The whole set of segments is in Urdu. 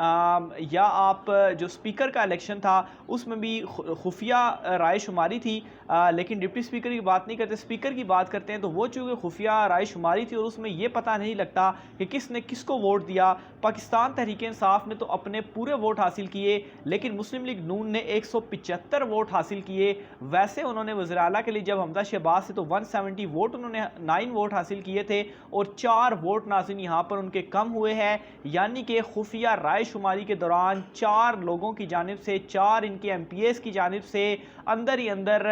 یا آپ جو اسپیکر کا الیکشن تھا اس میں بھی خفیہ رائے شماری تھی، لیکن ڈپٹی اسپیکر کی بات نہیں کرتے، اسپیکر کی بات کرتے ہیں، تو وہ چونکہ خفیہ رائے شماری تھی اور اس میں یہ پتہ نہیں لگتا کہ کس نے کس کو ووٹ دیا۔ پاکستان تحریک انصاف نے تو اپنے پورے ووٹ حاصل کیے، لیکن مسلم لیگ نون نے 175 ووٹ حاصل کیے۔ ویسے انہوں نے وزیر اعلیٰ کے لیے جب حمزہ شہباز سے تو 170 ووٹ انہوں نے 9 ووٹ حاصل کیے تھے، اور 4 ووٹ ناظرین یہاں پر ان کے کم ہوئے ہیں، یعنی کہ خفیہ رائے شماری کے دوران 4 لوگوں کی جانب سے، 4 ان کے ایم پی ایز کی جانب سے اندر ہی اندر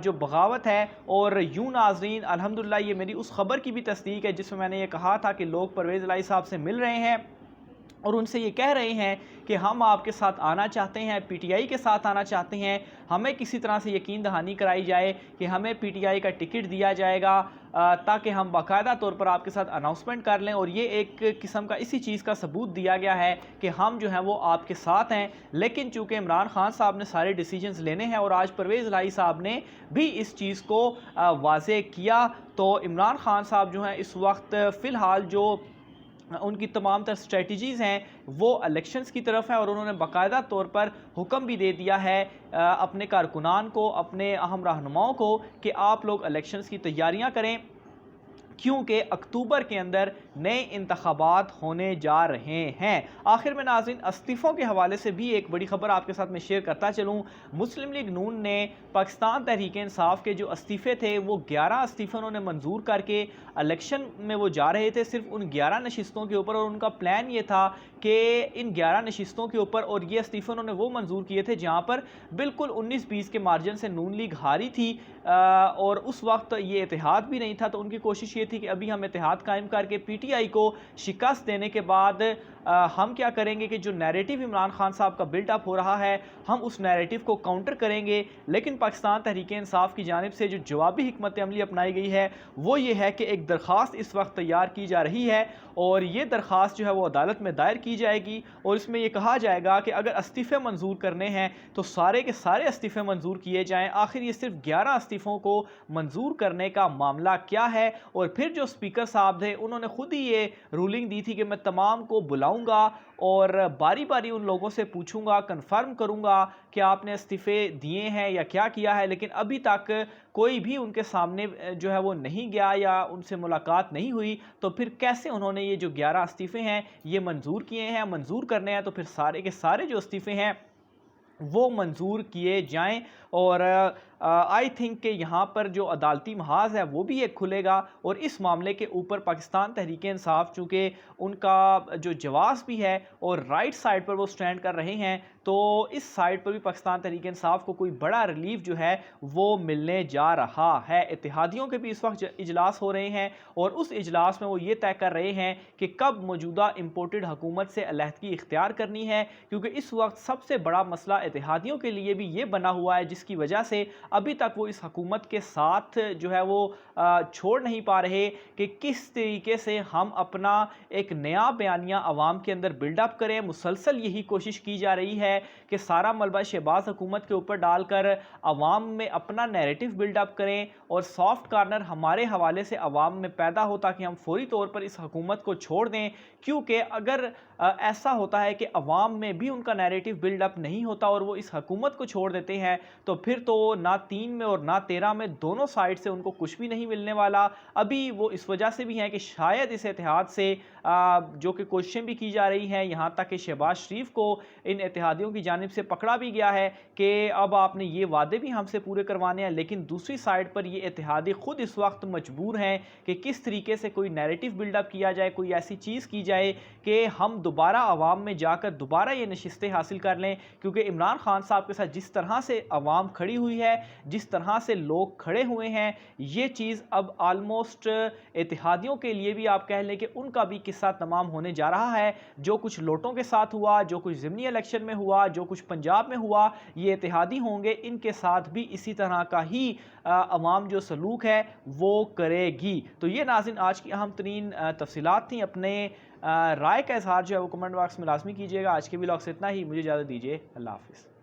جو بغاوت ہے۔ اور یوں ناظرین الحمدللہ یہ میری اس خبر کی بھی تصدیق ہے جس میں نے یہ کہا تھا کہ لوگ پرویز الہی صاحب سے مل رہے ہیں اور ان سے یہ کہہ رہے ہیں کہ ہم آپ کے ساتھ آنا چاہتے ہیں، پی ٹی آئی کے ساتھ آنا چاہتے ہیں، ہمیں کسی طرح سے یقین دہانی کرائی جائے کہ ہمیں پی ٹی آئی کا ٹکٹ دیا جائے گا تاکہ ہم باقاعدہ طور پر آپ کے ساتھ اناؤنسمنٹ کر لیں، اور یہ ایک قسم کا اسی چیز کا ثبوت دیا گیا ہے کہ ہم جو ہیں وہ آپ کے ساتھ ہیں۔ لیکن چونکہ عمران خان صاحب نے سارے ڈیسیجنز لینے ہیں اور آج پرویز الہی صاحب نے بھی اس چیز کو واضح کیا، تو عمران خان صاحب جو ہیں اس وقت فی الحال جو ان کی تمام تر اسٹریٹجیز ہیں وہ الیکشنز کی طرف ہیں، اور انہوں نے باقاعدہ طور پر حکم بھی دے دیا ہے اپنے کارکنان کو، اپنے اہم رہنماؤں کو کہ آپ لوگ الیکشنز کی تیاریاں کریں، کیونکہ اکتوبر کے اندر نئے انتخابات ہونے جا رہے ہیں۔ آخر میں ناظرین استعفوں کے حوالے سے بھی ایک بڑی خبر آپ کے ساتھ میں شیئر کرتا چلوں۔ مسلم لیگ نون نے پاکستان تحریک انصاف کے جو استعفے تھے وہ 11 استعفے انہوں نے منظور کر کے الیکشن میں وہ جا رہے تھے صرف ان 11 نشستوں کے اوپر، اور ان کا پلان یہ تھا کہ ان 11 نشستوں کے اوپر، اور یہ استعفے انہوں نے وہ منظور کیے تھے جہاں پر بالکل 19-20 کے مارجن سے نون لیگ ہاری تھی، اور اس وقت یہ اتحاد بھی نہیں تھا، تو ان کی کوشش یہ تھی کہ ابھی ہم اتحاد قائم کر کے پی ٹی آئی کو شکست دینے کے بعد ہم کیا کریں گے کہ جو نیریٹو عمران خان صاحب کا بلڈ اپ ہو رہا ہے ہم اس نیریٹو کو کاؤنٹر کریں گے۔ لیکن پاکستان تحریک انصاف کی جانب سے جو جوابی حکمت عملی اپنائی گئی ہے وہ یہ ہے کہ ایک درخواست اس وقت تیار کی جا رہی ہے، اور یہ درخواست جو ہے وہ عدالت میں دائر کی جائے گی، اور اس میں یہ کہا جائے گا کہ اگر استعفے منظور کرنے ہیں تو سارے کے سارے استعفے منظور کیے جائیں۔ آخر یہ صرف 11 استعفوں کو منظور کرنے کا معاملہ کیا ہے، اور پھر جو اسپیکر صاحب تھے انہوں نے خود ہی یہ رولنگ دی تھی کہ میں تمام کو بلاؤں گا اور باری باری ان لوگوں سے پوچھوں گا، کنفرم کروں گا کہ آپ نے استعفے دیے ہیں یا کیا کیا ہے، لیکن ابھی تک کوئی بھی ان کے سامنے جو ہے وہ نہیں گیا یا ان سے ملاقات نہیں ہوئی، تو پھر کیسے انہوں نے یہ جو 11 استعفے ہیں یہ منظور کیے ہیں؟ منظور کرنے ہیں تو پھر سارے کے سارے جو استعفے ہیں وہ منظور کیے جائیں، اور آئی تھنک کہ یہاں پر جو عدالتی محاذ ہے وہ بھی ایک کھلے گا، اور اس معاملے کے اوپر پاکستان تحریک انصاف چونکہ ان کا جو جواز بھی ہے اور رائٹ سائڈ پر وہ سٹینڈ کر رہے ہیں، تو اس سائڈ پر بھی پاکستان تحریک انصاف کو کوئی بڑا ریلیف جو ہے وہ ملنے جا رہا ہے۔ اتحادیوں کے بھی اس وقت اجلاس ہو رہے ہیں، اور اس اجلاس میں وہ یہ طے کر رہے ہیں کہ کب موجودہ امپورٹڈ حکومت سے علیحدگی اختیار کرنی ہے، کیونکہ اس وقت سب سے بڑا مسئلہ اتحادیوں کے لیے بھی یہ بنا ہوا ہے جس کی وجہ سے ابھی تک وہ اس حکومت کے ساتھ جو ہے وہ چھوڑ نہیں پا رہے کہ کس طریقے سے ہم اپنا ایک نیا بیانیہ عوام کے اندر بلڈ اپ کریں۔ مسلسل یہی کوشش کی جا رہی ہے کہ سارا ملبہ شہباز حکومت کے اوپر ڈال کر عوام میں اپنا نیریٹو بلڈ اپ کریں، اور سافٹ کارنر ہمارے حوالے سے عوام میں پیدا ہو تاکہ ہم فوری طور پر اس حکومت کو چھوڑ دیں، کیونکہ اگر ایسا ہوتا ہے کہ عوام میں بھی ان کا نیریٹو بلڈ اپ نہیں ہوتا اور وہ اس حکومت کو چھوڑ دیتے ہیں تو پھر تو نہ 3 میں اور نہ 13 میں دونوں سائڈ سے ان کو کچھ بھی نہیں ملنے والا۔ ابھی وہ اس وجہ سے بھی ہیں کہ شاید اس اتحاد سے جو کہ کوششیں بھی کی جا رہی ہیں، یہاں تک کہ شہباز شریف کو ان اتحادیوں کی جانب سے پکڑا بھی گیا ہے کہ اب آپ نے یہ وعدے بھی ہم سے پورے کروانے ہیں، لیکن دوسری سائڈ پر یہ اتحادی خود اس وقت مجبور ہیں کہ کس طریقے سے کوئی نیریٹو بلڈ اپ کیا جائے، کوئی ایسی چیز کی جائے کہ ہم دوبارہ عوام میں جا کر دوبارہ یہ نشستیں حاصل کر لیں، کیونکہ عمران خان صاحب کے ساتھ جس طرح سے عوام کھڑی ہوئی ہے، جس طرح سے لوگ کھڑے ہوئے ہیں، یہ چیز اب آلموسٹ اتحادیوں کے لیے بھی آپ کہہ لیں کہ ان کا بھی قصہ تمام ہونے جا رہا ہے۔ جو کچھ لوٹوں کے ساتھ ہوا، جو کچھ ضمنی الیکشن میں ہوا، جو کچھ پنجاب میں ہوا، یہ اتحادی ہوں گے، ان کے ساتھ بھی اسی طرح کا ہی عوام جو سلوک ہے وہ کرے گی۔ تو یہ ناظرین آج کی اہم ترین تفصیلات تھیں۔ اپنے رائے کا اظہار جو ہے وہ کمنٹ باکس میں لازمی کیجیے گا۔ آج کے ویلاگ سے اتنا ہی، مجھے اجازت دیجیے، اللہ حافظ۔